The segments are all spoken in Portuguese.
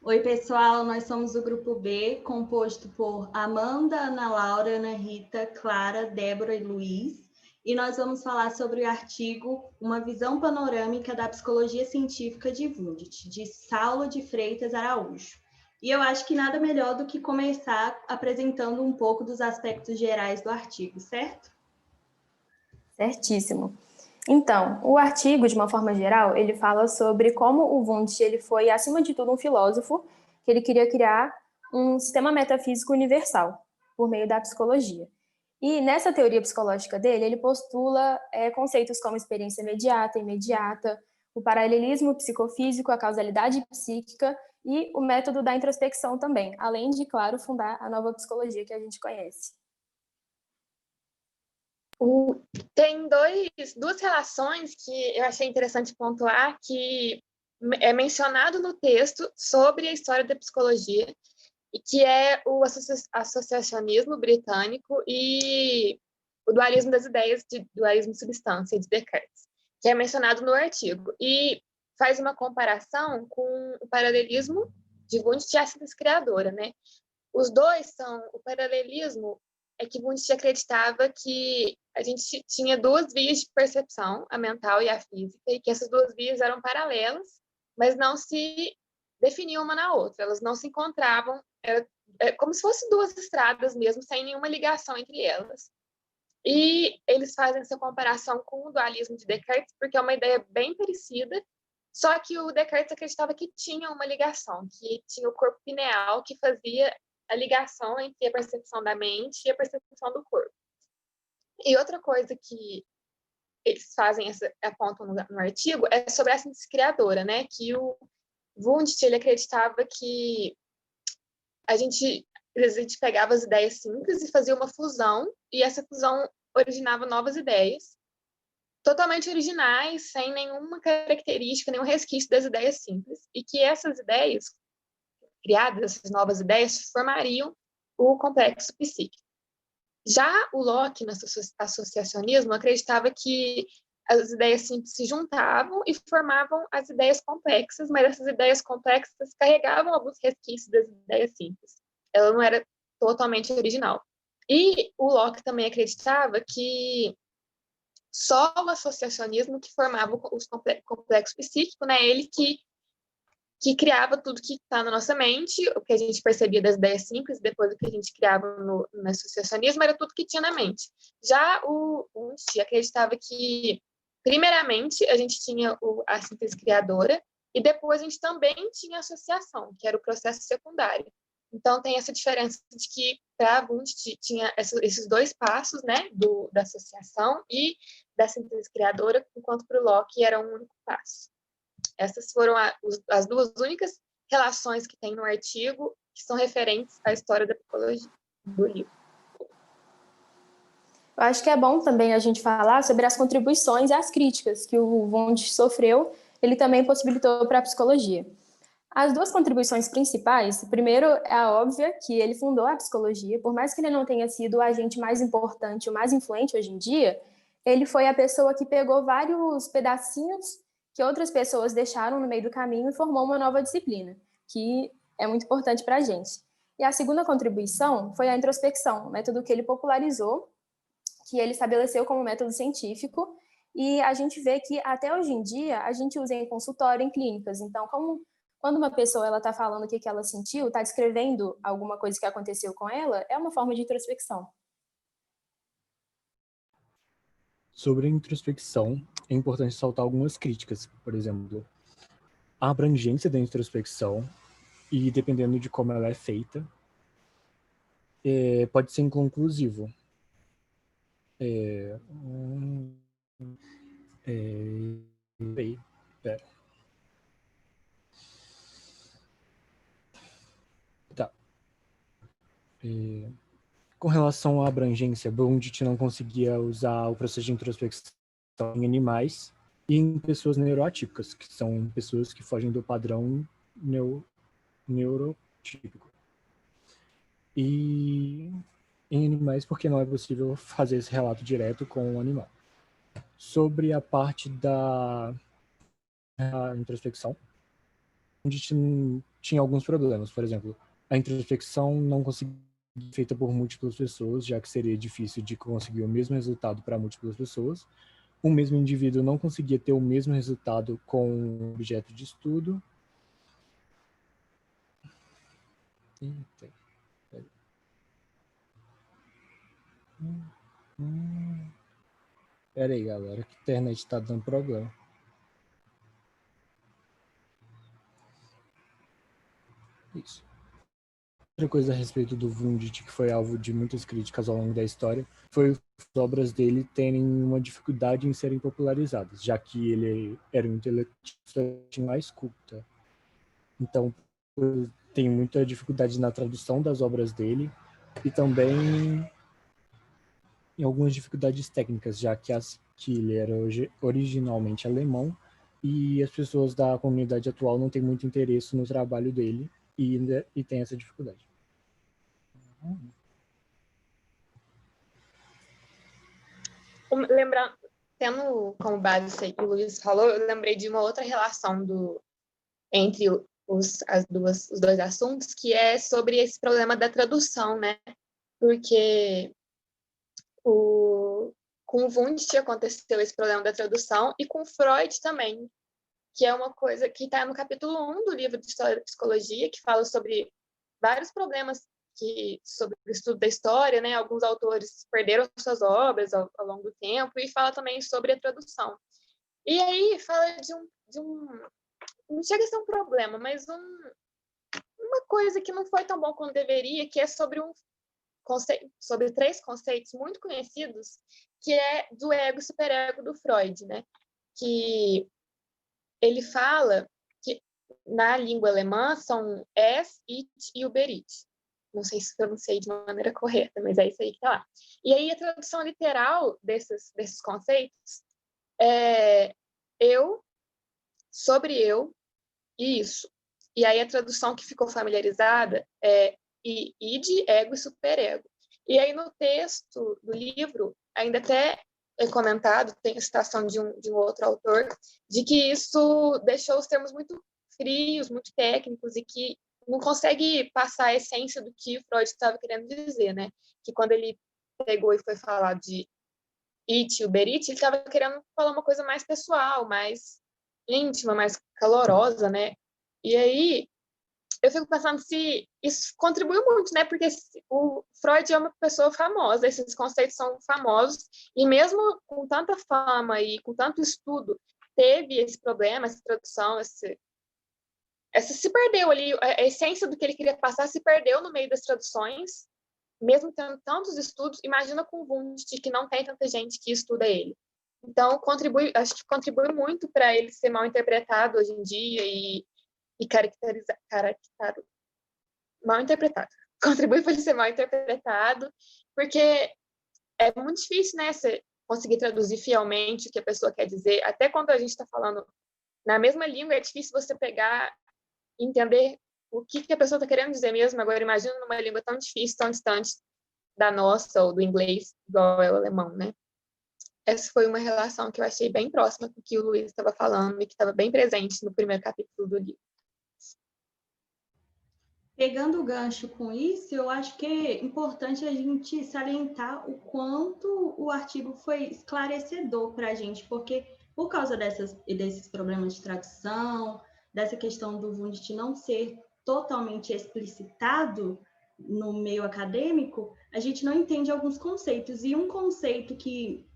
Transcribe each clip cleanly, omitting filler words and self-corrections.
Oi, pessoal, nós somos o Grupo B, composto por Amanda, Ana Laura, Ana Rita, Clara, Débora e Luiz, e nós vamos falar sobre o artigo Uma Visão Panorâmica da Psicologia Científica de Wundt, de Saulo de Freitas Araújo. E eu acho que nada melhor do que começar apresentando um pouco dos aspectos gerais do artigo, certo? Certíssimo. Então, o artigo, de uma forma geral, ele fala sobre como o Wundt ele foi, acima de tudo, um filósofo, que ele queria criar um sistema metafísico universal, por meio da psicologia. E nessa teoria psicológica dele, ele postula conceitos como experiência imediata, imediata, o paralelismo psicofísico, a causalidade psíquica e o método da introspecção também, além de, claro, fundar a nova psicologia que a gente conhece. Tem duas relações que eu achei interessante pontuar, que é mencionado no texto sobre a história da psicologia, e que é o associacionismo britânico e o dualismo das ideias, de dualismo de substância, de Descartes, que é mencionado no artigo, e faz uma comparação com o paralelismo de Wundt e a síntese criadora, né? Os dois são, o paralelismo é que Wundt acreditava que a gente tinha duas vias de percepção, a mental e a física, e que essas duas vias eram paralelas, mas não se definiam uma na outra, elas não se encontravam, era como se fossem duas estradas mesmo, sem nenhuma ligação entre elas. E eles fazem essa comparação com o dualismo de Descartes, porque é uma ideia bem parecida, só que o Descartes acreditava que tinha uma ligação, que tinha o corpo pineal que fazia a ligação entre a percepção da mente e a percepção do corpo. E outra coisa que eles apontam no artigo é sobre a síntese criadora, né? Que o Wundt, ele acreditava que a gente pegava as ideias simples e fazia uma fusão, e essa fusão originava novas ideias, totalmente originais, sem nenhuma característica, nenhum resquício das ideias simples, e que essas ideias criadas, essas novas ideias, formariam o complexo psíquico. Já o Locke, no associacionismo, acreditava que as ideias simples se juntavam e formavam as ideias complexas, mas essas ideias complexas carregavam alguns resquícios das ideias simples. Ela não era totalmente original. E o Locke também acreditava que só o associacionismo que formava os complexo psíquico, né? Ele que criava tudo que está na nossa mente, o que a gente percebia das ideias simples, depois o que a gente criava no associacionismo, era tudo que tinha na mente. Já o Wundt acreditava que, primeiramente, a gente tinha a síntese criadora, e depois a gente também tinha a associação, que era o processo secundário. Então, tem essa diferença de que, para Wundt, tinha esses dois passos, né, da associação e da síntese criadora, enquanto para o Locke era um único passo. Essas foram as duas únicas relações que tem no artigo que são referentes à história da psicologia do livro. Eu acho que é bom também a gente falar sobre as contribuições e as críticas que o Wundt sofreu, ele também possibilitou para a psicologia. As duas contribuições principais, primeiro é a óbvia, que ele fundou a psicologia, por mais que ele não tenha sido o agente mais importante, o mais influente hoje em dia, ele foi a pessoa que pegou vários pedacinhos que outras pessoas deixaram no meio do caminho e formou uma nova disciplina, que é muito importante para a gente. E a segunda contribuição foi a introspecção, um método que ele popularizou, que ele estabeleceu como método científico, e a gente vê que até hoje em dia a gente usa em consultório, em clínicas. Então, quando uma pessoa está falando o que ela sentiu, está descrevendo alguma coisa que aconteceu com ela, é uma forma de introspecção. Sobre a introspecção, é importante saltar algumas críticas. Por exemplo, a abrangência da introspecção, e dependendo de como ela é feita, pode ser inconclusivo. Tá. Com relação à abrangência, Wundt não conseguia usar o processo de introspecção em animais e em pessoas neuroatípicas, que são pessoas que fogem do padrão neurotípico. E em animais, porque não é possível fazer esse relato direto com o animal. Sobre a parte da introspecção, tinha alguns problemas. Por exemplo, a introspecção não conseguia ser feita por múltiplas pessoas, já que seria difícil de conseguir o mesmo resultado para múltiplas pessoas. O mesmo indivíduo não conseguia ter o mesmo resultado com um objeto de estudo. Eita. Pera aí, galera, que a internet está dando problema. Isso. Outra coisa a respeito do Wundt, que foi alvo de muitas críticas ao longo da história, foi as obras dele terem uma dificuldade em serem popularizadas, já que ele era um intelectualista mais culta. Então, tem muita dificuldade na tradução das obras dele e também em algumas dificuldades técnicas, já que ele era originalmente alemão e as pessoas da comunidade atual não têm muito interesse no trabalho dele e tem essa dificuldade. Lembrando, tendo como base isso aí que o Luiz falou, eu lembrei de uma outra relação entre os dois assuntos, que é sobre esse problema da tradução, né? Porque com o Wundt aconteceu esse problema da tradução e com Freud também, que é uma coisa que está no capítulo 1 do livro de História da Psicologia, que fala sobre vários problemas sobre o estudo da história, né? Alguns autores perderam suas obras ao longo do tempo, e fala também sobre a tradução. E aí fala de um não chega a ser um problema, mas uma coisa que não foi tão bom quanto deveria, que é sobre 3 conceitos muito conhecidos, que é do ego e superego do Freud, né? Que ele fala que na língua alemã são es, ich e uberit. Não sei se pronunciei de maneira correta, mas é isso aí que tá lá. E aí a tradução literal desses conceitos é eu, sobre eu e isso. E aí a tradução que ficou familiarizada é id, ego e superego. E aí no texto do livro, ainda até é comentado, tem a citação de um outro autor, de que isso deixou os termos muito frios, muito técnicos, e que não consegue passar a essência do que Freud estava querendo dizer, né? Que quando ele pegou e foi falar de it e uberit, ele estava querendo falar uma coisa mais pessoal, mais íntima, mais calorosa, né? E aí eu fico pensando se isso contribuiu muito, né? Porque o Freud é uma pessoa famosa, esses conceitos são famosos, e mesmo com tanta fama e com tanto estudo, teve esse problema, essa tradução, essa se perdeu ali, a essência do que ele queria passar se perdeu no meio das traduções, mesmo tendo tantos estudos. Imagina com o Wundt, que não tem tanta gente que estuda ele. Então, acho que contribui muito para ele ser mal interpretado hoje em dia e mal interpretado. Contribui para ele ser mal interpretado, porque é muito difícil, né, você conseguir traduzir fielmente o que a pessoa quer dizer. Até quando a gente está falando na mesma língua, é difícil você pegar e entender o que a pessoa está querendo dizer mesmo. Agora, imagina numa língua tão difícil, tão distante da nossa, ou do inglês, igual é o alemão, né? Essa foi uma relação que eu achei bem próxima com o que o Luiz estava falando e que estava bem presente no primeiro capítulo do livro. Pegando o gancho com isso, eu acho que é importante a gente salientar o quanto o artigo foi esclarecedor para a gente, porque por causa desses problemas de tradução, dessa questão do Wundt não ser totalmente explicitado no meio acadêmico, a gente não entende alguns conceitos. E um conceito que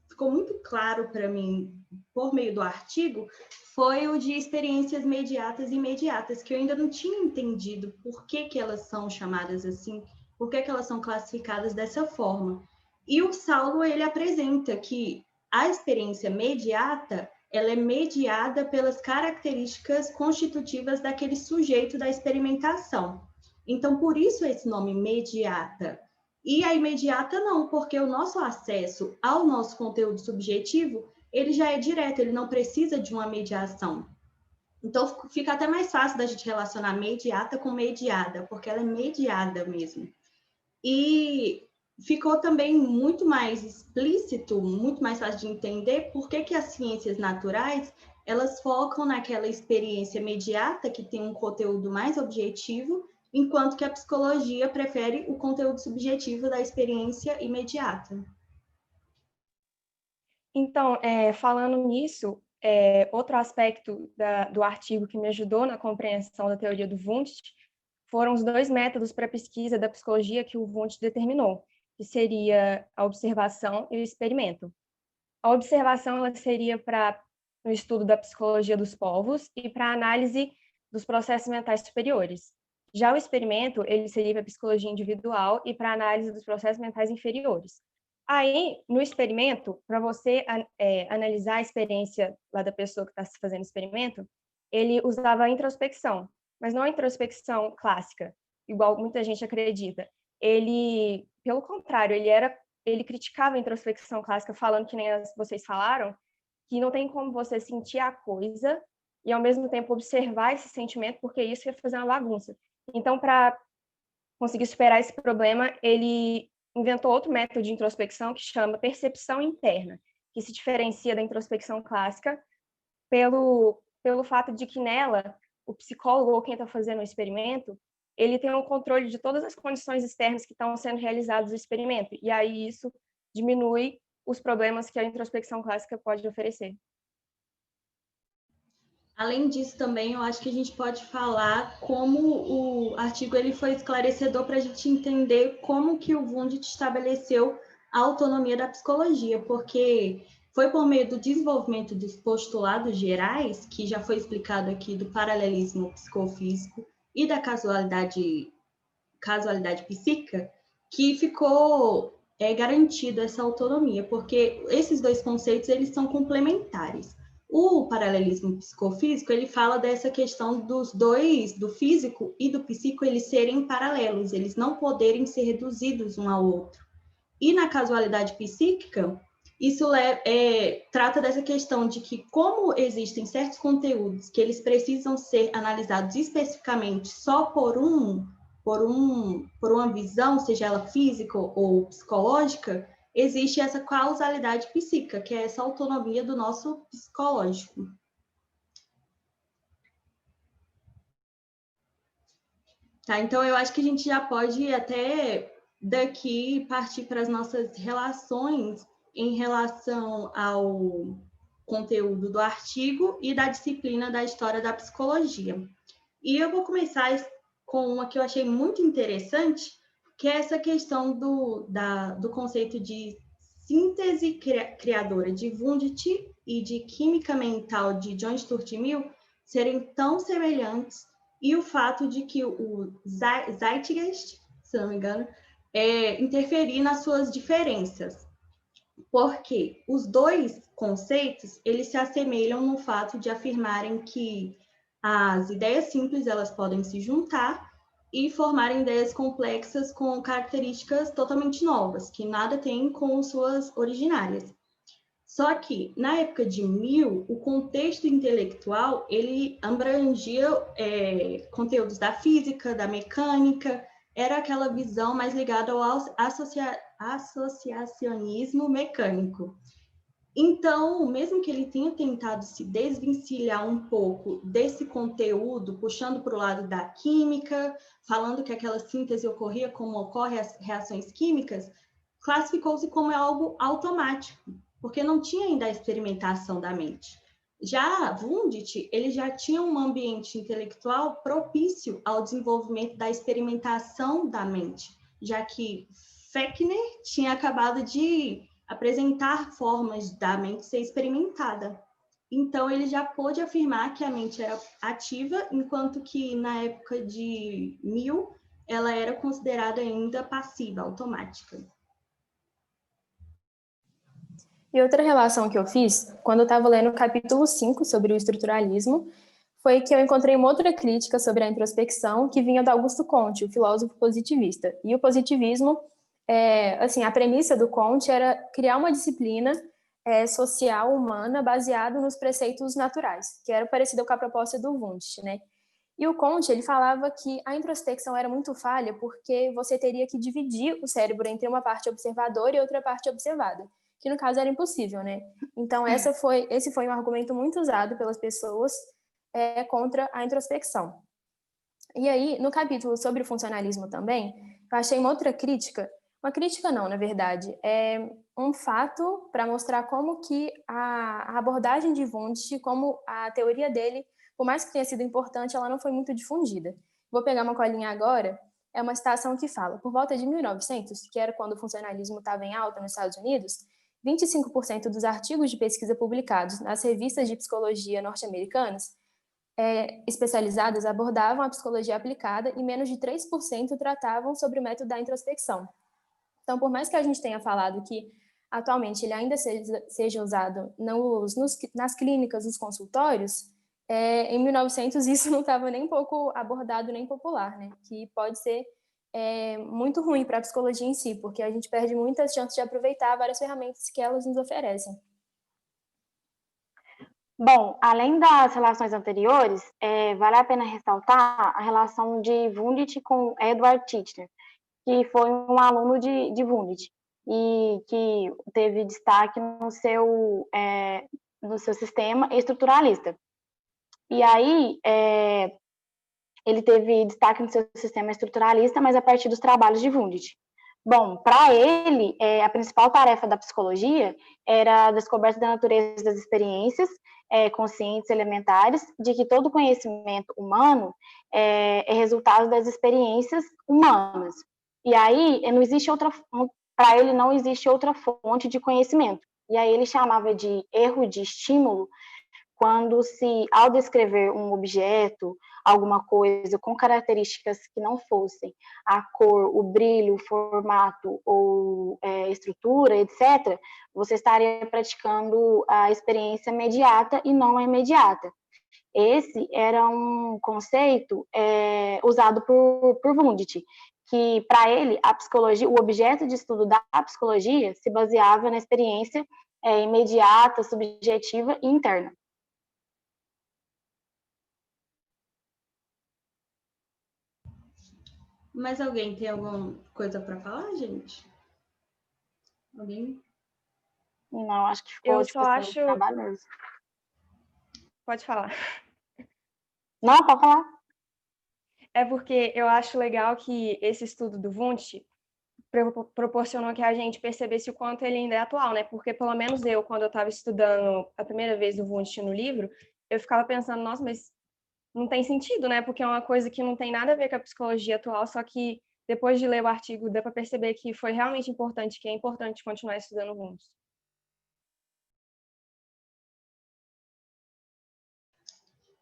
ficou muito claro para mim por meio do artigo foi o de experiências mediatas e imediatas, que eu ainda não tinha entendido por que elas são chamadas assim, por que elas são classificadas dessa forma. E o Saulo, ele apresenta que a experiência mediata, ela é mediada pelas características constitutivas daquele sujeito da experimentação. Então, por isso esse nome mediata. E a imediata não, porque o nosso acesso ao nosso conteúdo subjetivo, ele já é direto, ele não precisa de uma mediação. Então, fica até mais fácil da gente relacionar mediata com mediada, porque ela é mediada mesmo. E ficou também muito mais explícito, muito mais fácil de entender por que as ciências naturais, elas focam naquela experiência imediata, que tem um conteúdo mais objetivo, enquanto que a psicologia prefere o conteúdo subjetivo da experiência imediata. Então, falando nisso, outro aspecto do artigo que me ajudou na compreensão da teoria do Wundt foram os 2 métodos para pesquisa da psicologia que o Wundt determinou, que seria a observação e o experimento. A observação ela seria para o estudo da psicologia dos povos e para a análise dos processos mentais superiores. Já o experimento, ele seria para a psicologia individual e para a análise dos processos mentais inferiores. Aí, no experimento, para você analisar a experiência lá da pessoa que está se fazendo o experimento, ele usava a introspecção, mas não a introspecção clássica, igual muita gente acredita. Ele, pelo contrário, ele criticava a introspecção clássica, falando que nem vocês falaram, que não tem como você sentir a coisa e, ao mesmo tempo, observar esse sentimento, porque isso ia fazer uma bagunça. Então, para conseguir superar esse problema, ele inventou outro método de introspecção que chama percepção interna, que se diferencia da introspecção clássica pelo fato de que nela, o psicólogo ou quem está fazendo o experimento, ele tem um controle de todas as condições externas que estão sendo realizadas no experimento, e aí isso diminui os problemas que a introspecção clássica pode oferecer. Além disso, também, eu acho que a gente pode falar como o artigo ele foi esclarecedor para a gente entender como que o Wundt estabeleceu a autonomia da psicologia, porque foi por meio do desenvolvimento dos postulados gerais, que já foi explicado aqui, do paralelismo psicofísico e da casualidade psíquica, que ficou garantida essa autonomia, porque esses 2 conceitos eles são complementares. O paralelismo psicofísico, ele fala dessa questão dos dois, do físico e do psíquico, eles serem paralelos, eles não poderem ser reduzidos um ao outro. E na casualidade psíquica, isso trata dessa questão de que, como existem certos conteúdos que eles precisam ser analisados especificamente só por uma visão, seja ela física ou psicológica, existe essa causalidade psíquica, que é essa autonomia do nosso psicológico. Tá, então eu acho que a gente já pode até daqui partir para as nossas relações em relação ao conteúdo do artigo e da disciplina da história da psicologia. E eu vou começar com uma que eu achei muito interessante, que é essa questão do conceito de síntese criadora de Wundt e de química mental de John Stuart Mill serem tão semelhantes, e o fato de que o Zeitgeist, se não me engano, interferir nas suas diferenças. Porque os 2 conceitos, eles se assemelham no fato de afirmarem que as ideias simples elas podem se juntar e formarem ideias complexas com características totalmente novas, que nada tem com suas originárias. Só que, na época de Mill, o contexto intelectual, ele abrangia conteúdos da física, da mecânica, era aquela visão mais ligada ao associacionismo mecânico. Então, mesmo que ele tenha tentado se desvencilhar um pouco desse conteúdo, puxando para o lado da química, falando que aquela síntese ocorria como ocorrem as reações químicas, classificou-se como algo automático, porque não tinha ainda a experimentação da mente. Já Wundt, ele já tinha um ambiente intelectual propício ao desenvolvimento da experimentação da mente, já que Fechner tinha acabado de apresentar formas da mente ser experimentada. Então, ele já pôde afirmar que a mente era ativa, enquanto que, na época de Mill, ela era considerada ainda passiva, automática. E outra relação que eu fiz, quando eu estava lendo o capítulo 5 sobre o estruturalismo, foi que eu encontrei uma outra crítica sobre a introspecção que vinha do Augusto Comte, o filósofo positivista. E o positivismo, a premissa do Comte era criar uma disciplina social humana baseada nos preceitos naturais, que era parecida com a proposta do Wundt, né? E o Comte, ele falava que a introspecção era muito falha porque você teria que dividir o cérebro entre uma parte observadora e outra parte observada, que no caso era impossível, né? Então, esse foi um argumento muito usado pelas pessoas contra a introspecção. E aí, no capítulo sobre o funcionalismo também, eu achei uma crítica não, na verdade, é um fato para mostrar como que a abordagem de Wundt, como a teoria dele, por mais que tenha sido importante, ela não foi muito difundida. Vou pegar uma colinha agora, é uma citação que fala, por volta de 1900, que era quando o funcionalismo estava em alta nos Estados Unidos, 25% dos artigos de pesquisa publicados nas revistas de psicologia norte-americanas especializadas abordavam a psicologia aplicada e menos de 3% tratavam sobre o método da introspecção. Então, por mais que a gente tenha falado que atualmente ele ainda seja usado nas clínicas, nos consultórios, em 1900 isso não estava nem um pouco abordado, nem popular, né? Que pode ser muito ruim para a psicologia em si, porque a gente perde muitas chances de aproveitar várias ferramentas que elas nos oferecem. Bom, além das relações anteriores, vale a pena ressaltar a relação de Wundt com Edward Titchener, que foi um aluno de Wundt e que teve destaque no seu sistema estruturalista. E aí, ele teve destaque no seu sistema estruturalista, mas a partir dos trabalhos de Wundt. Bom, para ele, a principal tarefa da psicologia era a descoberta da natureza das experiências conscientes elementares, de que todo conhecimento humano é resultado das experiências humanas. E aí, para ele não existe outra fonte de conhecimento. E aí ele chamava de erro de estímulo quando ao descrever um objeto, alguma coisa com características que não fossem a cor, o brilho, o formato ou estrutura, etc., você estaria praticando a experiência imediata e não a imediata. Esse era um conceito usado por Wundt, que para ele a psicologia, o objeto de estudo da psicologia se baseava na experiência imediata, subjetiva e interna. Mas alguém tem alguma coisa para falar, gente? Alguém? Não, acho que ficou trabalhoso. Pode falar. Não, pode falar. É porque eu acho legal que esse estudo do Wundt proporcionou que a gente percebesse o quanto ele ainda é atual, né? Porque pelo menos eu, quando eu estava estudando a primeira vez o Wundt no livro, eu ficava pensando, nossa, mas não tem sentido, né? Porque é uma coisa que não tem nada a ver com a psicologia atual, só que depois de ler o artigo deu para perceber que foi realmente importante, que é importante continuar estudando Wundt.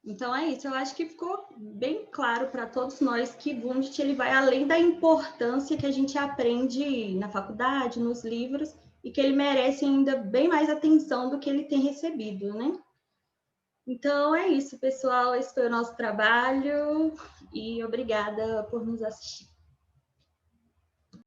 Então é isso, eu acho que ficou bem claro para todos nós que Wundt ele vai além da importância que a gente aprende na faculdade, nos livros, e que ele merece ainda bem mais atenção do que ele tem recebido, né? Então é isso, pessoal, esse foi o nosso trabalho e obrigada por nos assistir.